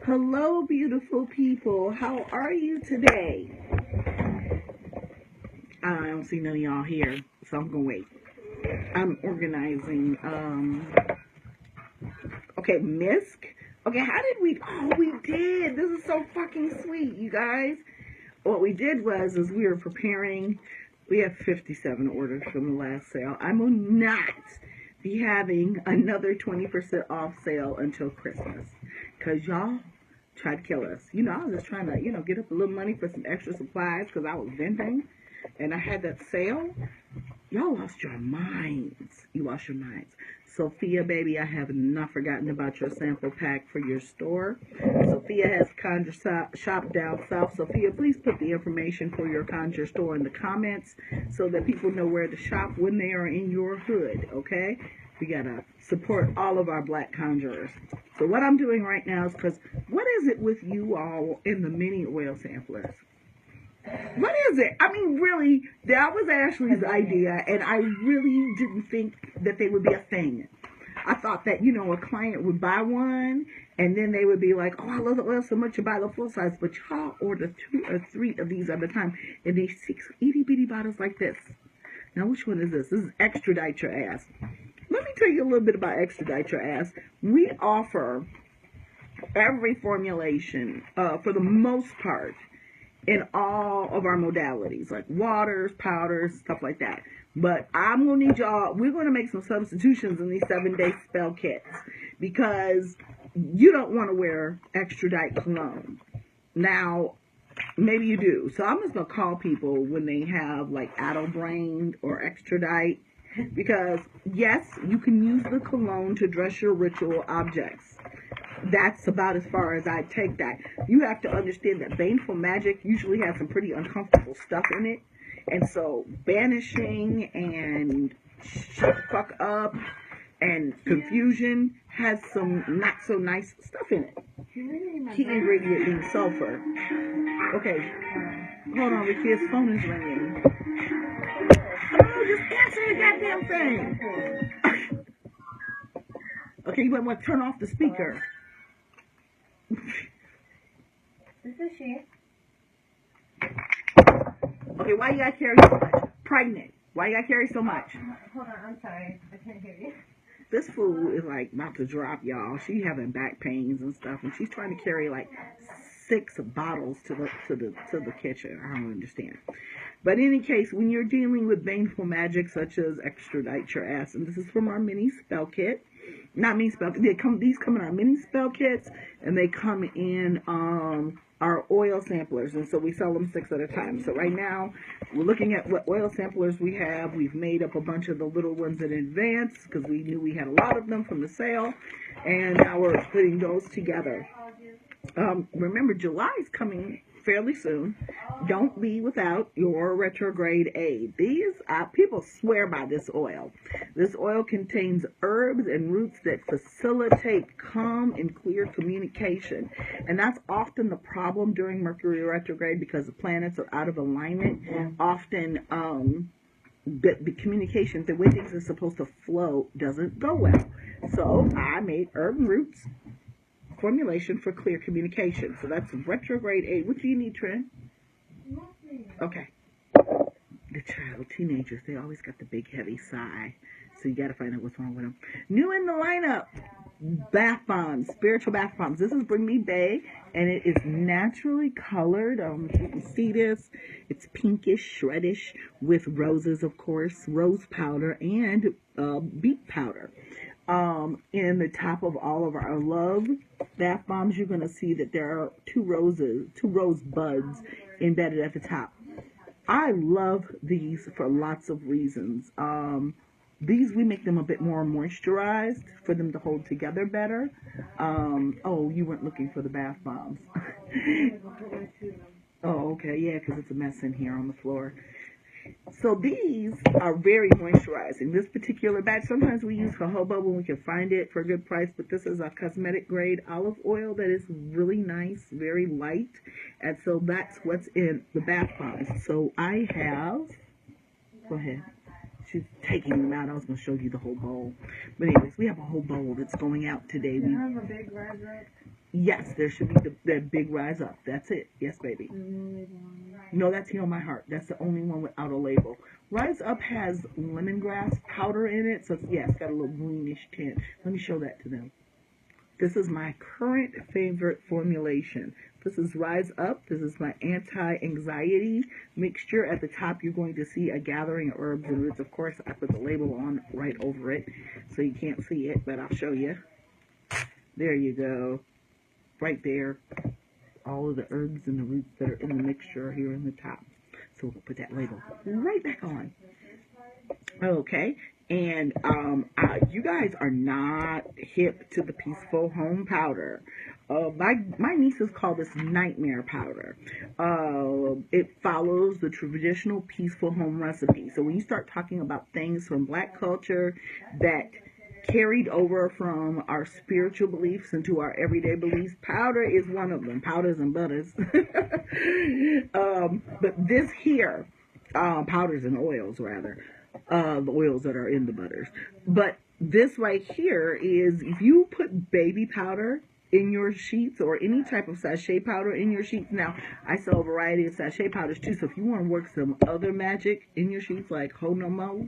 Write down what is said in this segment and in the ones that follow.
Hello, beautiful people. How are you today? I don't see none of y'all here, so I'm gonna wait. I'm organizing. Okay, Misk. Okay, how did we? Oh, we did. This is so fucking sweet, you guys. What we did was, we were preparing. We have 57 orders from the last sale. I will not be having another 20% off sale until Christmas, cause y'all tried to kill us. I was just trying to, get up a little money for some extra supplies because I was venting and I had that sale. Y'all lost your minds. You lost your minds. Sophia, baby, I have not forgotten about your sample pack for your store. Sophia has Conjure Shop down south. Sophia, please put the information for your Conjure store in the comments so that people know where to shop when they are in your hood, okay? We gotta support all of our black conjurers. So what I'm doing right now is because what is it with you all in the mini oil samplers? What is it? I mean, really, that was Ashley's idea, and I really didn't think that they would be a thing. I thought that, a client would buy one, and then they would be like, oh, I love the oil so much, you buy the full size, but y'all order 2 or 3 of these at a time, and these 6 itty-bitty bottles like this. Now, which one is this? This is Extradite Your Ass. Let me tell you a little bit about Extradite Your Ass. We offer every formulation, for the most part, in all of our modalities, like waters, powders, stuff like that. But I'm going to need y'all, we're going to make some substitutions in these 7-day spell kits because you don't want to wear Extradite cologne. Now, maybe you do. So I'm just going to call people when they have like Addlebrain or Extradite because, yes, you can use the cologne to dress your ritual objects. That's about as far as I take that. You have to understand that Baneful Magic usually has some pretty uncomfortable stuff in it. And so banishing and shut the fuck up and confusion has some not so nice stuff in it. Key ingredient being sulfur. Okay. Hold on, Ricky, his phone is ringing. Oh, just answer the goddamn thing. Okay, you might want to turn off the speaker. This is she. Okay, why you gotta carry so much? Pregnant. Why you gotta carry so much? Hold on, I'm sorry. I can't hear you. This fool is like about to drop, y'all. She having back pains and stuff, and she's trying to carry like 6 bottles to the kitchen. I don't understand. But in any case, when you're dealing with baneful magic such as Extradite Your Ass, and this is from our mini spell kit. Not mini spell. These come in our mini spell kits, and they come in our oil samplers, and so we sell them 6 at a time. So right now, we're looking at what oil samplers we have. We've made up a bunch of the little ones in advance because we knew we had a lot of them from the sale, and now we're putting those together. Remember, July is coming fairly soon. Don't be without your retrograde aid. These people swear by this oil. This oil contains herbs and roots that facilitate calm and clear communication, and that's often the problem during Mercury retrograde because the planets are out of alignment. Often the communication, the way things are supposed to flow, doesn't go well. So I made herb and roots formulation for clear communication. So that's retrograde aid. What do you need, Trent? Okay. The child, teenagers, they always got the big heavy sigh. So you got to find out what's wrong with them. New in the lineup, bath bombs, spiritual bath bombs. This is Bring Me Bay, and it is naturally colored. You can see this. It's pinkish, shreddish, with roses, of course, rose powder, and beet powder. In the top of all of our Love bath bombs, you're going to see that there are 2 rose buds embedded at the top. I love these for lots of reasons. These, we make them a bit more moisturized for them to hold together better. Oh, you weren't looking for the bath bombs. Oh, okay, yeah, because it's a mess in here on the floor. So these are very moisturizing. This particular batch, sometimes we use jojoba when we can find it for a good price, but this is a cosmetic grade olive oil that is really nice, very light, and so that's what's in the bath bombs. So I have, go ahead. She's taking them out. I was going to show you the whole bowl. But anyways, we have a whole bowl that's going out today. You have a big red. Yes, there should be that big rise up. That's it. Yes, baby. No, that's Heal My Heart. That's the only one without a label. Rise Up has lemongrass powder in it, so yeah, it's got a little greenish tint. Let me show that to them. This is my current favorite formulation. This is Rise Up. This is my anti-anxiety mixture. At the top, you're going to see a gathering of herbs and roots. Of course, I put the label on right over it, so you can't see it, but I'll show you. There you go. Right there. All of the herbs and the roots that are in the mixture are here in the top. So we'll put that label right back on. Okay. And you guys are not hip to the Peaceful Home powder. My nieces call this nightmare powder. It follows the traditional Peaceful Home recipe. So when you start talking about things from Black culture that carried over from our spiritual beliefs into our everyday beliefs, powder is one of them. Powders and butters. But this here, powders and oils rather, the oils that are in the butters. But this right here is, if you put baby powder in your sheets or any type of sachet powder in your sheets. Now, I sell a variety of sachet powders too, so if you want to work some other magic in your sheets like Ho No Mo,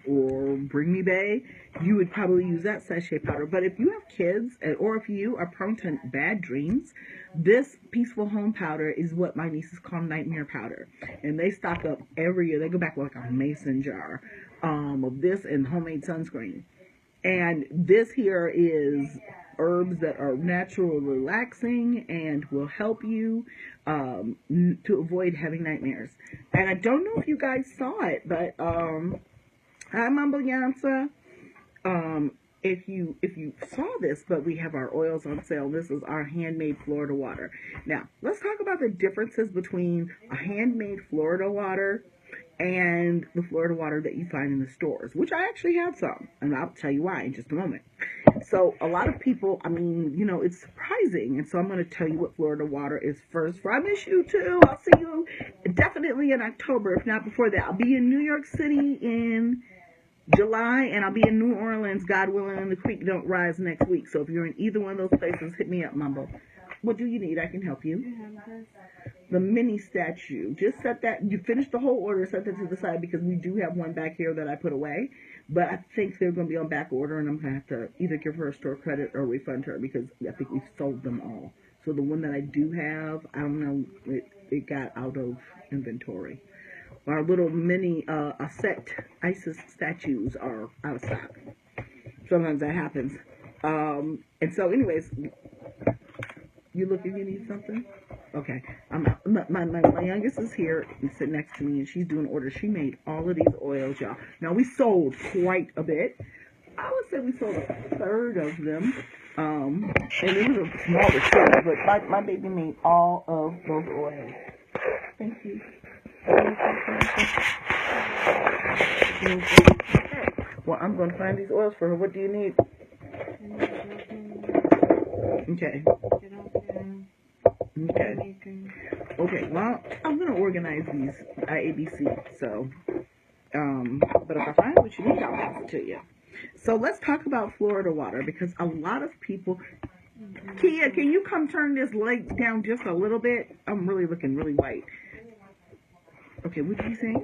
or Bring Me Bay, you would probably use that sachet powder. But if you have kids, or if you are prone to bad dreams, this Peaceful Home powder is what my nieces call nightmare powder. And they stock up every year. They go back like a mason jar of this and homemade sunscreen. And this here is herbs that are natural, relaxing, and will help you to avoid having nightmares. And I don't know if you guys saw it, but hi, Mumble Yansa. If you saw this, but we have our oils on sale. This is our handmade Florida water. Now, let's talk about the differences between a handmade Florida water and the Florida water that you find in the stores, which I actually have some, and I'll tell you why in just a moment. So a lot of people, I mean, you know, it's surprising, and so I'm going to tell you what Florida water is first. I miss you too. I'll see you definitely in October, if not before that. I'll be in New York City in July, and I'll be in New Orleans, God willing, and the creek don't rise next week. So if you're in either one of those places, hit me up, Mumbo. What do you need? I can help you. The mini statue. Just set that, you finish the whole order, set that to the side, because we do have one back here that I put away. But I think they're going to be on back order, and I'm going to have to either give her a store credit or refund her, because I think we've sold them all. So the one that I do have, I don't know, it got out of inventory. Our little mini set Isis statues are out of stock. Sometimes that happens. And so anyways, you look if you need something? Okay. My youngest is here and sitting next to me, and she's doing orders. She made all of these oils, y'all. Now, we sold quite a bit. I would say we sold a third of them. And it was a smaller store, but my baby made all of those oils. Thank you. Well, I'm going to find these oils for her. What do you need? Okay. Okay. Okay, well, I'm going to organize these ABC, so, but if I find what you need, I'll pass it to you. So let's talk about Florida water, because a lot of people, Kia, can you come turn this light down just a little bit? I'm really looking really white. Okay, what did you say?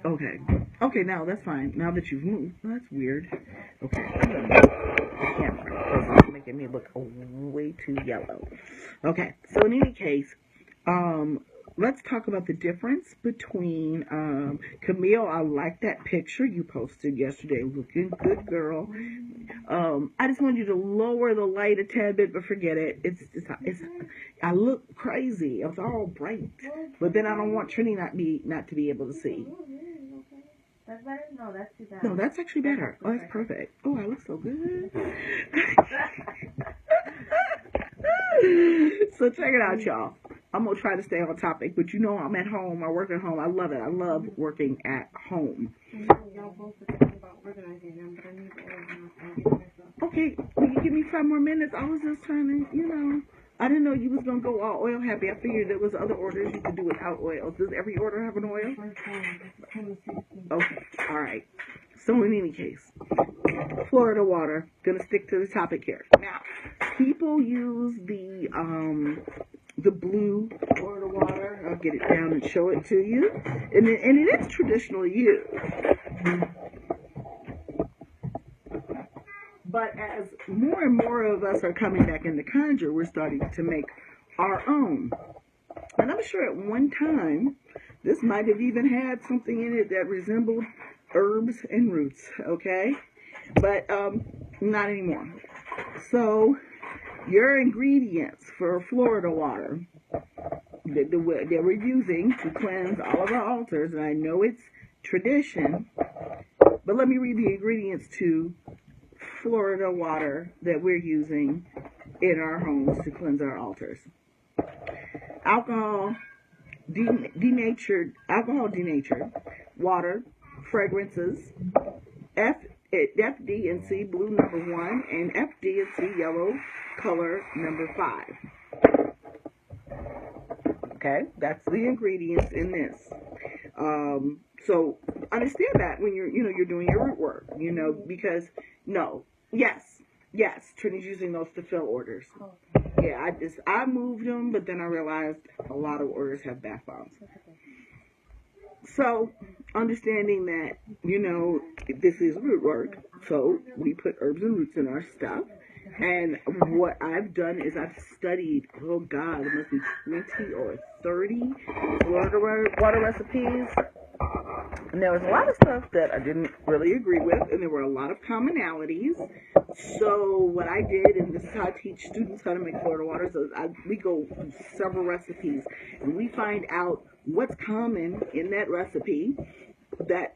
Okay. Okay, now that's fine. Now that you've moved. Well, that's weird. Okay. The camera is making me look way too yellow. Okay, so in any case, let's talk about the difference between, Camille, I like that picture you posted yesterday. Looking good, girl. I just wanted you to lower the light a tad bit, but forget it. It's I look crazy. It's all bright. But then I don't want Trini not to be able to see. That's better? No, that's too bad. No, that's actually better. Oh, that's perfect. Oh, I look so good. So check it out, y'all. I'm going to try to stay on topic, but you know I'm at home. I work at home. I love it. I love working at home. Okay, will you give me 5 more minutes? I was just trying to, you know, I didn't know you was going to go all oil happy. I figured there was other orders you could do without oil. Does every order have an oil? Okay, all right. So in any case, Florida water. Gonna stick to the topic here. Now, people use the blue Florida water. I'll get it down and show it to you. And it is traditionally used. But as more and more of us are coming back into Conjure, we're starting to make our own. And I'm sure at one time, this might have even had something in it that resembled herbs and roots, okay? But not anymore. So your ingredients for Florida water that we're using to cleanse all of our altars, and I know it's tradition, but let me read the ingredients to Florida water that we're using in our homes to cleanse our altars. Alcohol denatured, water, fragrances, FD and C blue number 1, and FD and C yellow color number 5. Okay, that's the ingredients in this. So understand that when you're doing your root work, because yes, Trinity's using those to fill orders. Yeah, I moved them, but then I realized a lot of orders have bath bombs. So, understanding that, this is root work, so we put herbs and roots in our stuff. And what I've done is I've studied, oh God, it must be 20 or 30 Florida water recipes. And there was a lot of stuff that I didn't really agree with, and there were a lot of commonalities. So what I did, and this is how I teach students how to make Florida water, so we go through several recipes, and we find out what's common in that recipe that,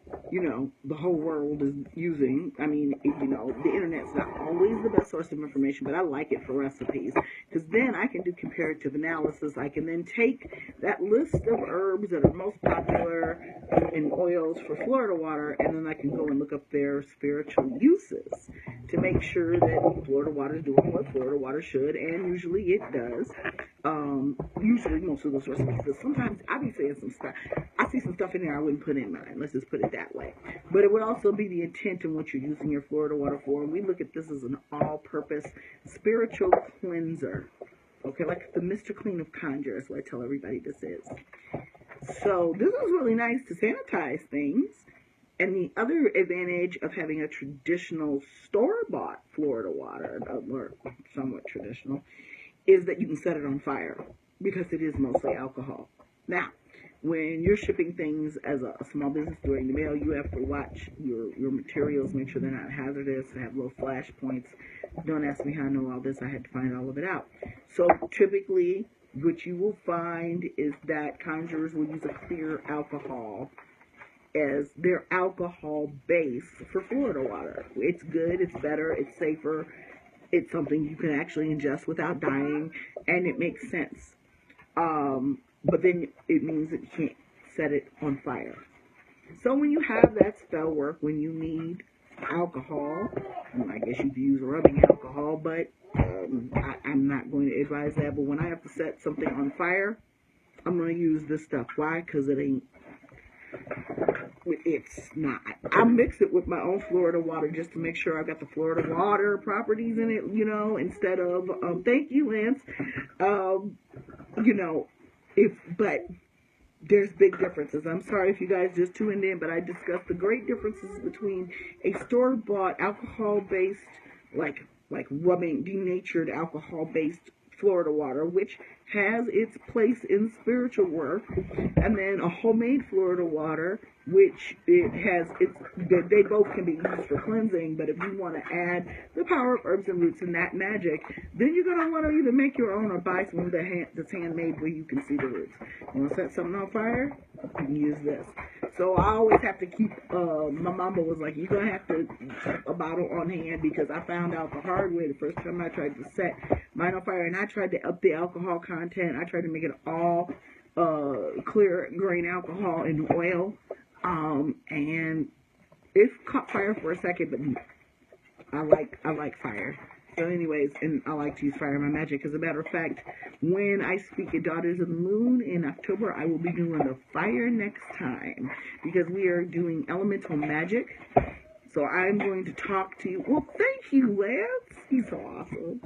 the whole world is using. I mean, the internet's not always the best source of information, but I like it for recipes, because then I can do comparative analysis. I can then take that list of herbs that are most popular and oils for Florida water, and then I can go and look up their spiritual uses to make sure that Florida water is doing what Florida water should, and usually it does. Usually most of those recipes, because sometimes I be saying some stuff. I see some stuff in there I wouldn't put in mine. Let's just put it that way. But it would also be the intent in what you're using your Florida water for. And we look at this as an all-purpose spiritual cleanser. Okay, like the Mr. Clean of Conjure is what I tell everybody this is. So this is really nice to sanitize things. And the other advantage of having a traditional store-bought Florida water, or somewhat traditional, is that you can set it on fire, because it is mostly alcohol. Now, when you're shipping things as a small business during the mail, you have to watch your materials, make sure they're not hazardous, have low flash points. Don't ask me how I know all this. I had to find all of it out. So typically, what you will find is that conjurers will use a clear alcohol as their alcohol base for Florida water. It's good, it's better, it's safer. It's something you can actually ingest without dying, and it makes sense. But then it means that you can't set it on fire. So when you have that spell work, when you need alcohol, I guess you could use rubbing alcohol, but I'm not going to advise that. But when I have to set something on fire, I'm going to use this stuff. Why? Because it's not. I mix it with my own Florida water just to make sure I've got the Florida water properties in it, instead of, thank you, Lance, but there's big differences. I'm sorry if you guys just tuned in, but I discussed the great differences between a store-bought alcohol-based, like rubbing, denatured alcohol-based Florida water, which has its place in spiritual work, and then a homemade Florida water, which they both can be used for cleansing. But if you want to add the power of herbs and roots and that magic, then you're going to want to either make your own or buy some that's handmade where you can see the roots. You want to set something on fire? You can use this. So I always have to keep, my mama was like, you're going to have to keep a bottle on hand, because I found out the hard way the first time I tried to set mine on fire, and I tried to up the alcohol content. I tried to make it all clear grain alcohol and oil, and it caught fire for a second, but I like fire. So anyways, and I like to use fire in my magic. As a matter of fact, when I speak at Daughters of the Moon in October, I will be doing the fire next time, because we are doing elemental magic. So I'm going to talk to you. Well, thank you, Lance. He's so awesome.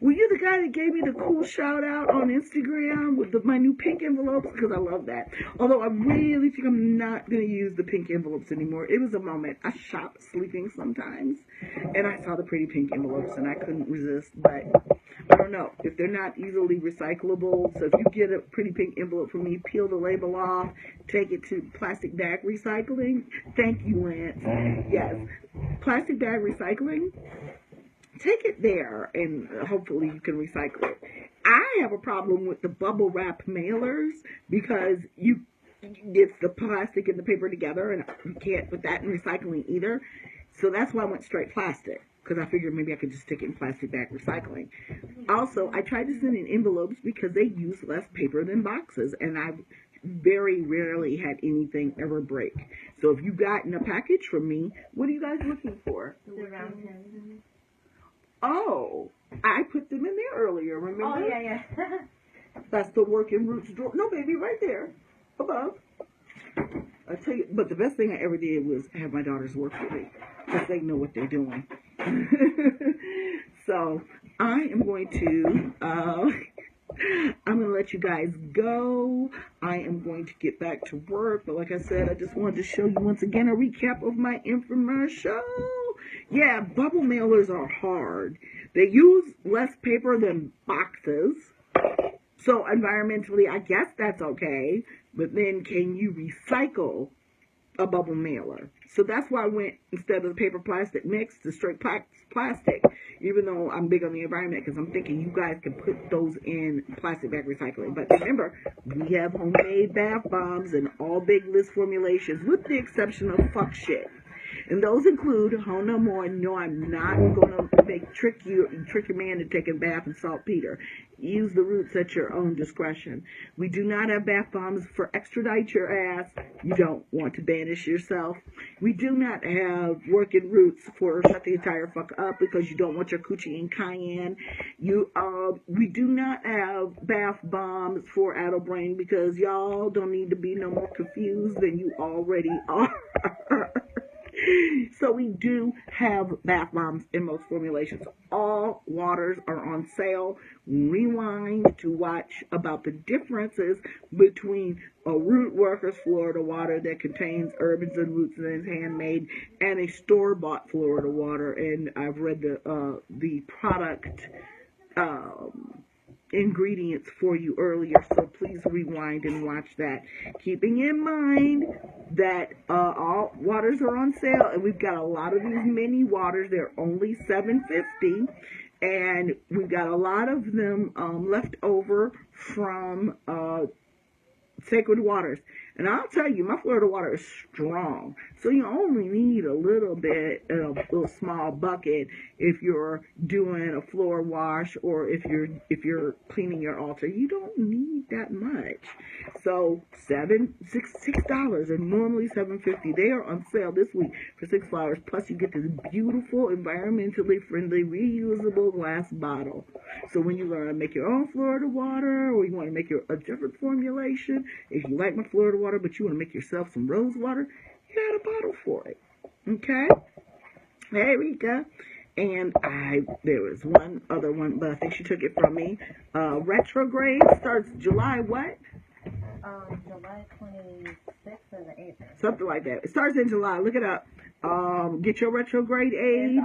Were you the guy that gave me the cool shout out on Instagram with my new pink envelopes? Because I love that. Although I really think I'm not going to use the pink envelopes anymore. It was a moment. I shop sleeping sometimes, and I saw the pretty pink envelopes, and I couldn't resist. But I don't know if they're not easily recyclable. So if you get a pretty pink envelope from me, peel the label off, take it to plastic bag recycling. Thank you, Lance. Yes, plastic bag recycling. Take it there, and hopefully you can recycle it. I have a problem with the bubble wrap mailers because it's the plastic and the paper together, and you can't put that in recycling either. So that's why I went straight plastic, because I figured maybe I could just stick it in plastic bag recycling. Also, I tried to send in envelopes because they use less paper than boxes, and I've very rarely had anything ever break. So if you've gotten a package from me, what are you guys looking for? The round pins. Oh, I put them in there earlier, remember? Oh, yeah. That's the Working Roots drawer. No, baby, right there, above. I tell you, but the best thing I ever did was have my daughters work for me, because they know what they're doing. So, I am going to let you guys go. I am going to get back to work, but like I said, I just wanted to show you once again a recap of my infomercial. Yeah, bubble mailers are hard. They use less paper than boxes. So environmentally, I guess that's okay. But then can you recycle a bubble mailer? So that's why I went, instead of the paper plastic mix, to straight plastic. Even though I'm big on the environment, because I'm thinking you guys can put those in plastic bag recycling. But remember, we have homemade bath bombs and all big list formulations, with the exception of fuck shit. And those include, oh no more, no, I'm not going to trick your man to take a bath in saltpeter. Use the roots at your own discretion. We do not have bath bombs for extradite your ass. You don't want to banish yourself. We do not have Working Roots for shut the entire fuck up because you don't want your coochie in cayenne. We do not have bath bombs for adult brain because y'all don't need to be no more confused than you already are. So we do have bath bombs in most formulations. All waters are on sale. Rewind to watch about the differences between a Root Workers Florida water that contains herbs and roots and is handmade, and a store-bought Florida water. And I've read the product ingredients for you earlier, so please rewind and watch that. Keeping in mind that all waters are on sale, and we've got a lot of these mini waters. They're only $7.50, and we've got a lot of them left over from Sacred Waters. And I'll tell you, my Florida water is strong. So you only need a little bit, a little small bucket if you're doing a floor wash or if you're cleaning your altar. You don't need that much. So $6 and normally $7.50. They are on sale this week for $6. Plus you get this beautiful, environmentally friendly, reusable glass bottle. So when you learn to make your own Florida water, or you want to make a different formulation, if you like my Florida water, but you want to make yourself some rose water, you got a bottle for it. Okay? There we go. And there was one other one, but I think she took it from me. Retrograde starts July what? July 26th or the 8th. Something like that. It starts in July. Look it up. Get your retrograde aid.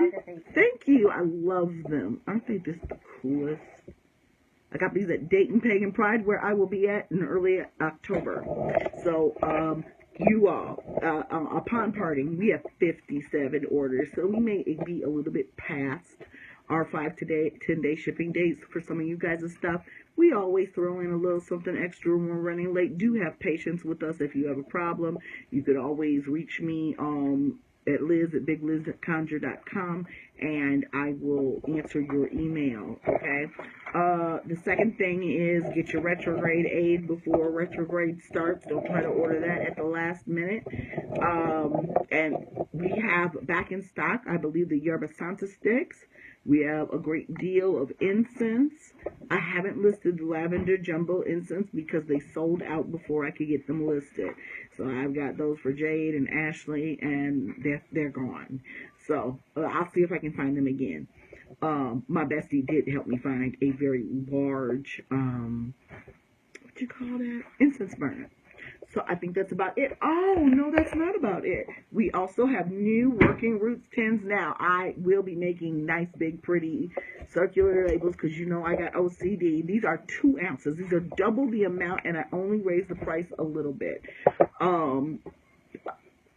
Thank you. I love them. Aren't they just the coolest? I got these at Dayton Pagan Pride, where I will be at in early October. So, you all, upon parting, we have 57 orders, so we may be a little bit past our 10-day shipping dates for some of you guys' stuff. We always throw in a little something extra when we're running late. Do have patience with us if you have a problem. You could always reach me at bigliz@conjure.com, and I will answer your email, okay? The second thing is get your retrograde aid before retrograde starts. Don't try to order that at the last minute. And we have back in stock, I believe, the Yerba Santa sticks. We have a great deal of incense. I haven't listed the lavender jumbo incense because they sold out before I could get them listed. So I've got those for Jade and Ashley, and they're gone. So I'll see if I can find them again. My bestie did help me find a very large, what you call that? Incense burner. So I think that's about it. Oh, no, that's not about it. We also have new Working Roots tins now. I will be making nice, big, pretty circular labels because you know I got OCD. These are 2 ounces. These are double the amount, and I only raised the price a little bit.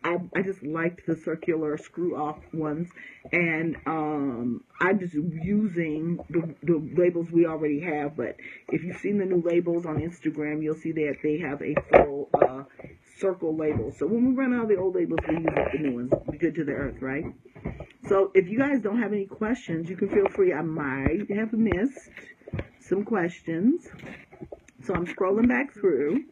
I just liked the circular screw-off ones, and I'm just using the labels we already have. But if you've seen the new labels on Instagram, you'll see that they have a full circle label. So when we run out of the old labels, we use the new ones. Be good to the earth, right? So if you guys don't have any questions, you can feel free. I might have missed some questions, so I'm scrolling back through.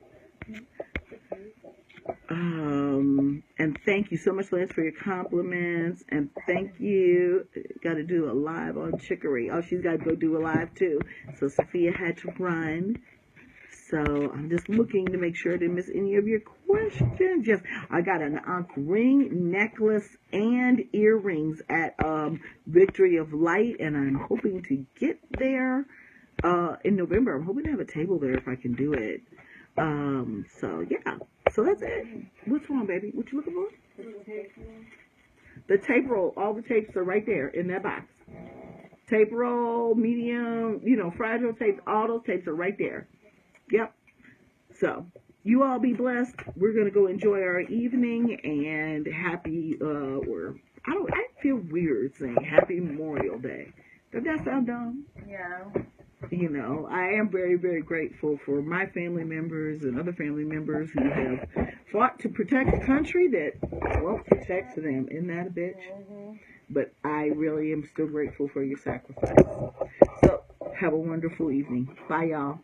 And thank you so much, Lance, for your compliments. And thank you. Got to do a live on Chicory. Oh, she's got to go do a live too. So Sophia had to run. So I'm just looking to make sure I didn't miss any of your questions. Yes, I got an Ankh ring, necklace, and earrings at Victory of Light, and I'm hoping to get there in November. I'm hoping to have a table there if I can do it. So yeah. So that's it. What's wrong, baby? What you looking for? The tape roll. All the tapes are right there in that box. Tape roll, medium, fragile tapes. All those tapes are right there. Yep. So you all be blessed. We're gonna go enjoy our evening and happy. I feel weird saying Happy Memorial Day. Does that sound dumb? Yeah. I am very, very grateful for my family members and other family members who have fought to protect the country that won't protect them. Isn't that a bitch? Mm-hmm. But I really am still grateful for your sacrifice. So, have a wonderful evening. Bye, y'all.